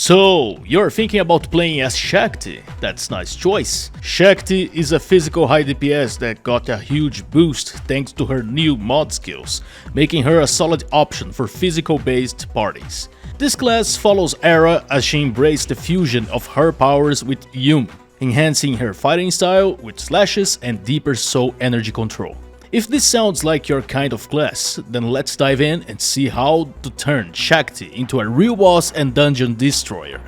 So, you're thinking about playing as Shakti? That's nice choice. Shakti is a physical high DPS that got a huge boost thanks to her new mod skills, making her a solid option for physical based parties. This class follows Era as she embraced the fusion of her powers with Yum, enhancing her fighting style with slashes and deeper soul energy control. If this sounds like your kind of class, then let's dive in and see how to turn Shakti into a real boss and dungeon destroyer.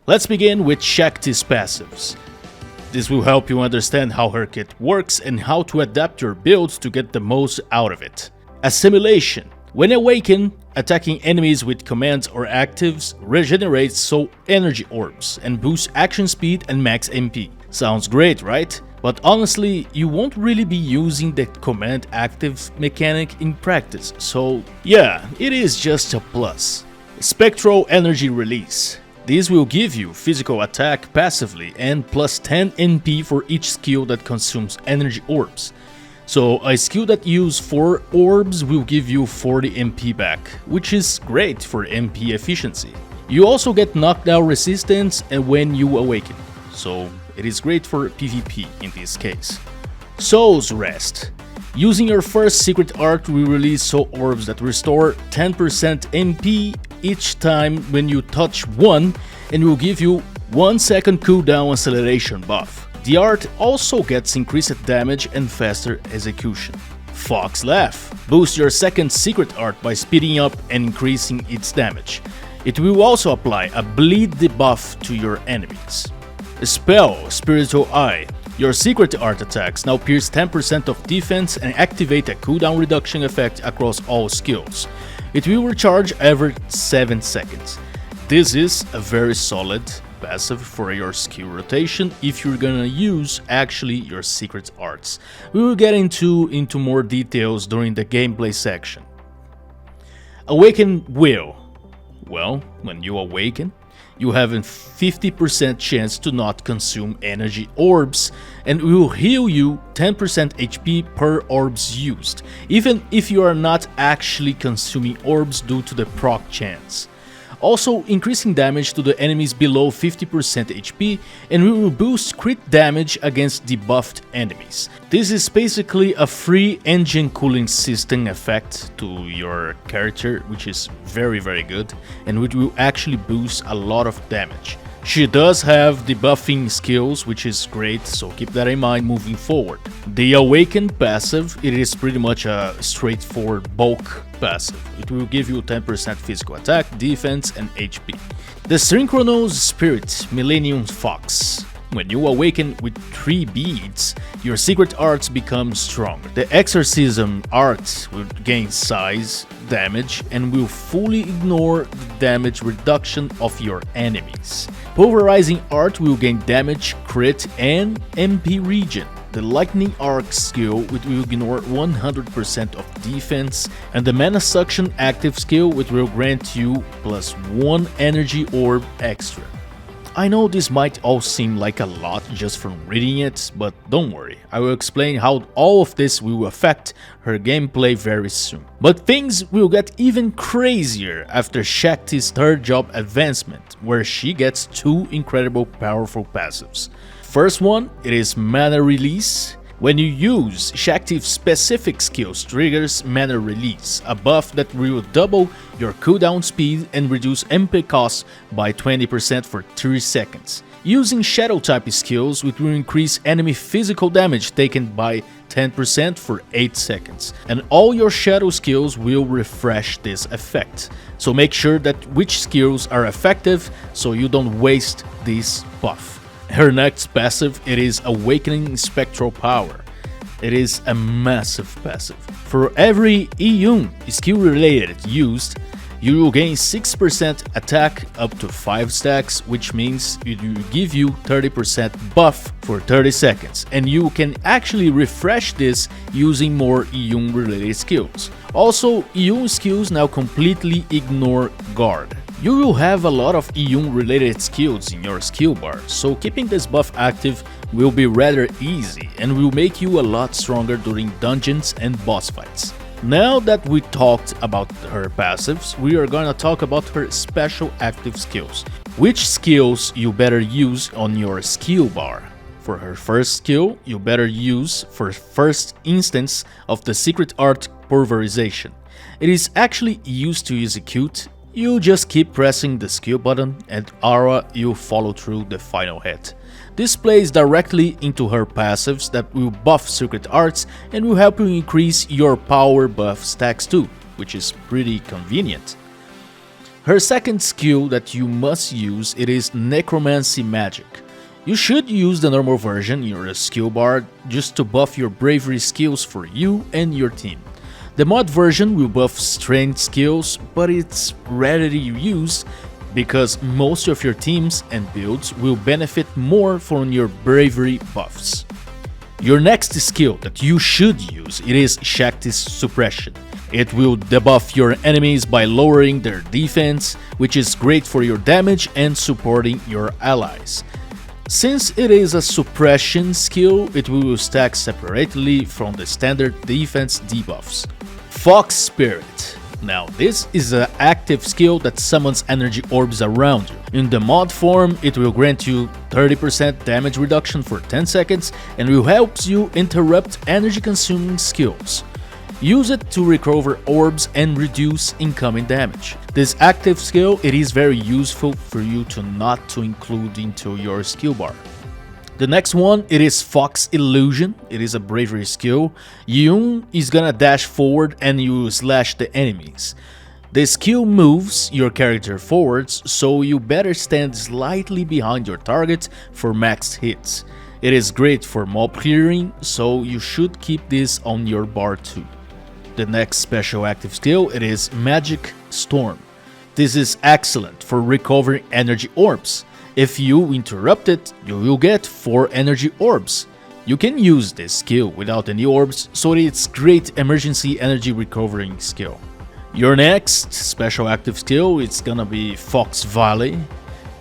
Let's begin with Shakti's passives. This will help you understand how her kit works and how to adapt your builds to get the most out of it. Assimilation. When awakened, attacking enemies with commands or actives regenerates soul energy orbs and boosts action speed and max MP. Sounds great, right? But honestly, you won't really be using the command active mechanic in practice, so yeah, it is just a plus. Spectral energy release. This will give you physical attack passively and plus 10 MP for each skill that consumes energy orbs. So a skill that uses 4 orbs will give you 40 MP back, which is great for MP efficiency. You also get knockdown resistance and when you awaken, so it is great for PvP in this case. Soul's Rest. Using your first secret art will release soul orbs that restore 10% MP each time when you touch one and will give you 1 second cooldown acceleration buff. The art also gets increased damage and faster execution. Fox Laugh. Boost your second secret art by speeding up and increasing its damage. It will also apply a bleed debuff to your enemies. Spell Spiritual Eye. Your secret art attacks now pierce 10% of defense and activate a cooldown reduction effect across all skills. It will recharge every 7 seconds. This is a very solid passive for your skill rotation if you're gonna use actually your secret arts. We will get into more details during the gameplay section. Awaken Will. Well, when you awaken, you have a 50% chance to not consume energy orbs and will heal you 10% HP per orbs used, even if you are not actually consuming orbs due to the proc chance. Also increasing damage to the enemies below 50% HP and will boost crit damage against debuffed enemies. This is basically a free engine cooling system effect to your character, which is very good and which will actually boost a lot of damage. She does have debuffing skills, which is great, so keep that in mind moving forward. The Awakened passive, it is pretty much a straightforward bulk passive. It will give you 10% physical attack, defense and HP. The Synchronous Spirit Millennium Fox. When you awaken with 3 beads, your secret arts become stronger. The Exorcism art will gain size, damage, and will fully ignore the damage reduction of your enemies. Pulverizing art will gain damage, crit, and MP regen. The Lightning Arc skill which will ignore 100% of defense, and the Mana Suction active skill which will grant you plus 1 energy orb extra. I know this might all seem like a lot just from reading it, but don't worry, I will explain how all of this will affect her gameplay very soon. But things will get even crazier after Shakti's 3rd job advancement, where she gets 2 incredible powerful passives. First one, it is Mana Release. When you use Shakti's specific skills triggers Mana Release, a buff that will double your cooldown speed and reduce MP cost by 20% for 3 seconds. Using Shadow type skills, which will increase enemy physical damage taken by 10% for 8 seconds. And all your Shadow skills will refresh this effect. So make sure that which skills are effective so you don't waste this buff. Her next passive, it is Awakening Spectral Power. It is a massive passive. For every Iyun skill related used, you will gain 6% attack up to 5 stacks, which means it will give you 30% buff for 30 seconds, and you can actually refresh this using more Iyun related skills. Also, Iyun skills now completely ignore guard. You will have a lot of Iyun related skills in your skill bar, so keeping this buff active will be rather easy and will make you a lot stronger during dungeons and boss fights. Now that we talked about her passives, we are gonna talk about her special active skills. Which skills you better use on your skill bar. For her first skill, you better use for first instance of the secret art pulverization. It is actually used to execute. You just keep pressing the skill button and aura you follow through the final hit. This plays directly into her passives that will buff secret arts and will help you increase your power buff stacks too, which is pretty convenient. Her second skill that you must use, it is necromancy magic. You should use the normal version in your skill bar just to buff your bravery skills for you and your team. The mod version will buff strength skills, but it's rarely used because most of your teams and builds will benefit more from your bravery buffs. Your next skill that you should use, it is Shakti's suppression. It will debuff your enemies by lowering their defense, which is great for your damage and supporting your allies. Since it is a suppression skill, it will stack separately from the standard defense debuffs. Fox Spirit. Now this is an active skill that summons energy orbs around you. In the mod form, it will grant you 30% damage reduction for 10 seconds and will help you interrupt energy consuming skills. Use it to recover orbs and reduce incoming damage. This active skill, it is very useful for you to not to include into your skill bar. The next one, it is Fox Illusion. It is a bravery skill. Yun is gonna dash forward and you slash the enemies. The skill moves your character forwards, so you better stand slightly behind your target for max hits. It is great for mob clearing, so you should keep this on your bar too. The next special active skill, it is Magic Storm. This is excellent for recovering energy orbs. If you interrupt it, you will get 4 energy orbs. You can use this skill without any orbs, so it's great emergency energy recovering skill. Your next special active skill is gonna be Fox Valley.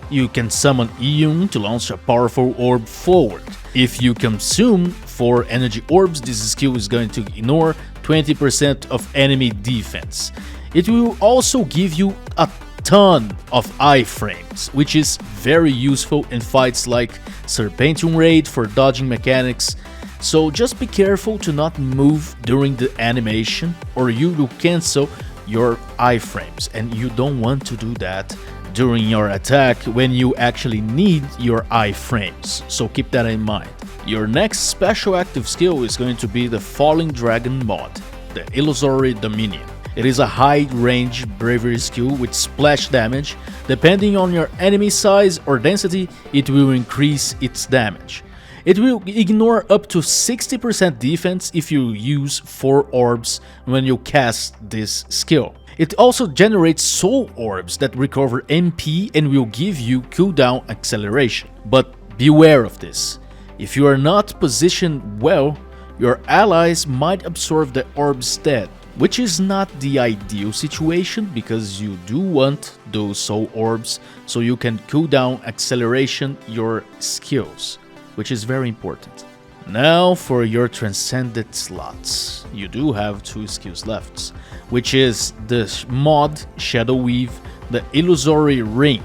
You can summon Yun to launch a powerful orb forward. If you consume 4 energy orbs, this skill is going to ignore 20% of enemy defense. It will also give you a ton of iframes, which is very useful in fights like Serpentium Raid for dodging mechanics, so just be careful to not move during the animation or you will cancel your iframes, and you don't want to do that during your attack when you actually need your iframes, so keep that in mind. Your next special active skill is going to be the Falling Dragon mod, the Illusory Dominion. It is a high-range bravery skill with splash damage. Depending on your enemy size or density, it will increase its damage. It will ignore up to 60% defense if you use 4 orbs when you cast this skill. It also generates soul orbs that recover MP and will give you cooldown acceleration. But beware of this. If you are not positioned well, your allies might absorb the orbs dead, which is not the ideal situation because you do want those soul orbs so you can cooldown acceleration your skills, which is very important. Now for your transcended slots. You do have 2 skills left, which is the mod Shadow Weave, the Illusory Ring.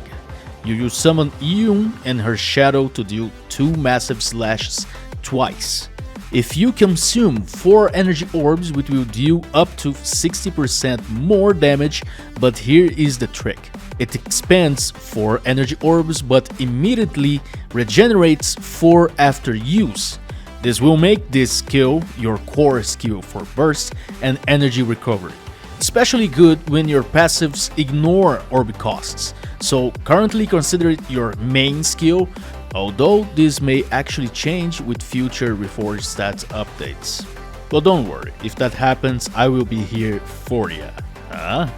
You will summon Yun and her shadow to deal 2 massive slashes twice. If you consume 4 energy orbs, which will deal up to 60% more damage, but here is the trick. It expends 4 energy orbs but immediately regenerates 4 after use. This will make this skill your core skill for burst and energy recovery. Especially good when your passives ignore orb costs, so currently consider it your main skill, although this may actually change with future Reforged stats updates. But don't worry, if that happens, I will be here for ya. Huh?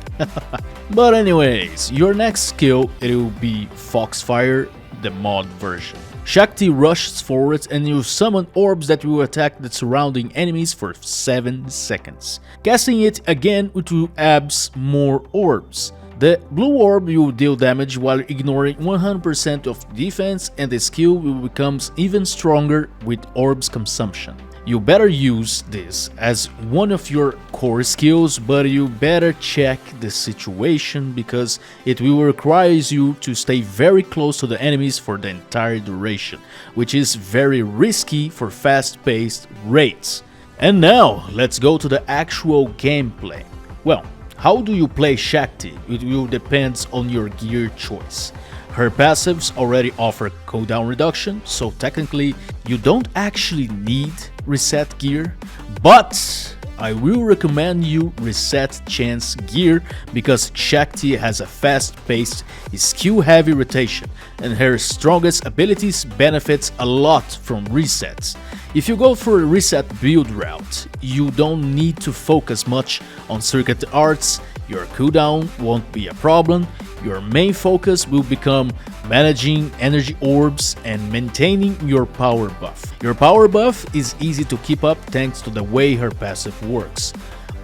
But anyways, your next skill, it will be Foxfire, the mod version. Shakti rushes forward and you summon orbs that will attack the surrounding enemies for 7 seconds. Casting it again, it will abs more orbs. The blue orb will deal damage while ignoring 100% of defense, and the skill will become even stronger with orbs consumption. You better use this as one of your core skills, but you better check the situation because it will require you to stay very close to the enemies for the entire duration, which is very risky for fast-paced raids. And now, let's go to the actual gameplay. Well, how do you play Shakti? It will depend on your gear choice. Her passives already offer cooldown reduction, so technically you don't actually need reset gear, but I will recommend you reset chance gear because Shakti has a fast-paced, skill-heavy rotation, and her strongest abilities benefits a lot from resets. If you go for a reset build route, you don't need to focus much on circuit arts, your cooldown won't be a problem, your main focus will become managing energy orbs and maintaining your power buff. Your power buff is easy to keep up thanks to the way her passive works.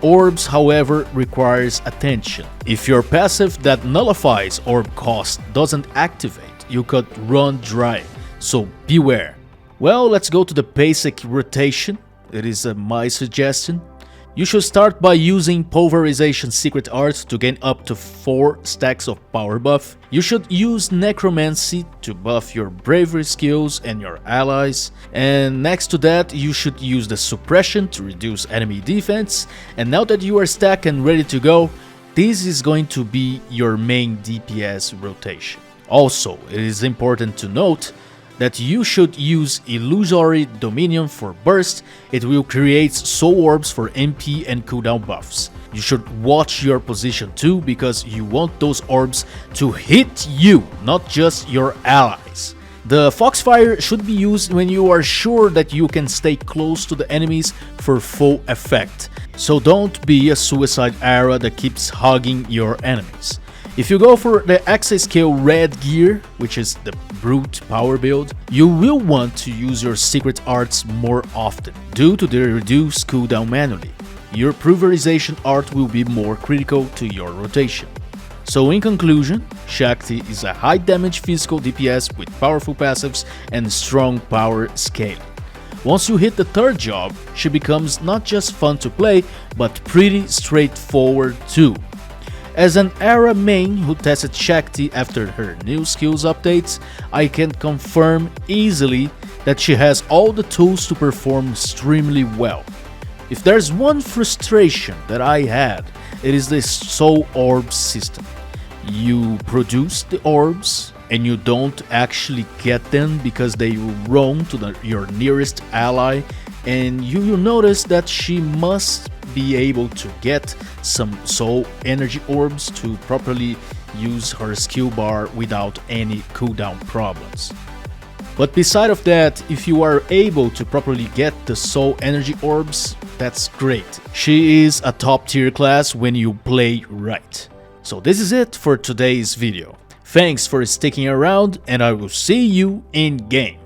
Orbs, however, requires attention. If your passive that nullifies orb cost doesn't activate, you could run dry, so beware. Well, let's go to the basic rotation. It is my suggestion. You should start by using Pulverization Secret Art to gain up to 4 stacks of power buff. You should use Necromancy to buff your Bravery skills and your allies. And next to that, you should use the Suppression to reduce enemy defense. And now that you are stacked and ready to go, this is going to be your main DPS rotation. Also, it is important to note that you should use Illusory Dominion for burst. It will create soul orbs for MP and cooldown buffs. You should watch your position too because you want those orbs to hit you, not just your allies. The Foxfire should be used when you are sure that you can stay close to the enemies for full effect. So don't be a suicide arrow that keeps hugging your enemies. If you go for the Access Scale Red gear, which is the Brute power build, you will want to use your secret arts more often, due to the reduced cooldown manually. Your Pulverization art will be more critical to your rotation. So in conclusion, Shakti is a high damage physical DPS with powerful passives and strong power scaling. Once you hit the third job, she becomes not just fun to play, but pretty straightforward too. As an Era main who tested Shakti after her new skills updates, I can confirm easily that she has all the tools to perform extremely well. If there's one frustration that I had, it is the Soul Orb system. You produce the orbs and you don't actually get them because they will roam to your nearest ally, and you will notice that she must be able to get some soul energy orbs to properly use her skill bar without any cooldown problems. But beside of that, if you are able to properly get the soul energy orbs, that's great. She is a top tier class when you play right. So this is it for today's video. Thanks for sticking around and I will see you in game.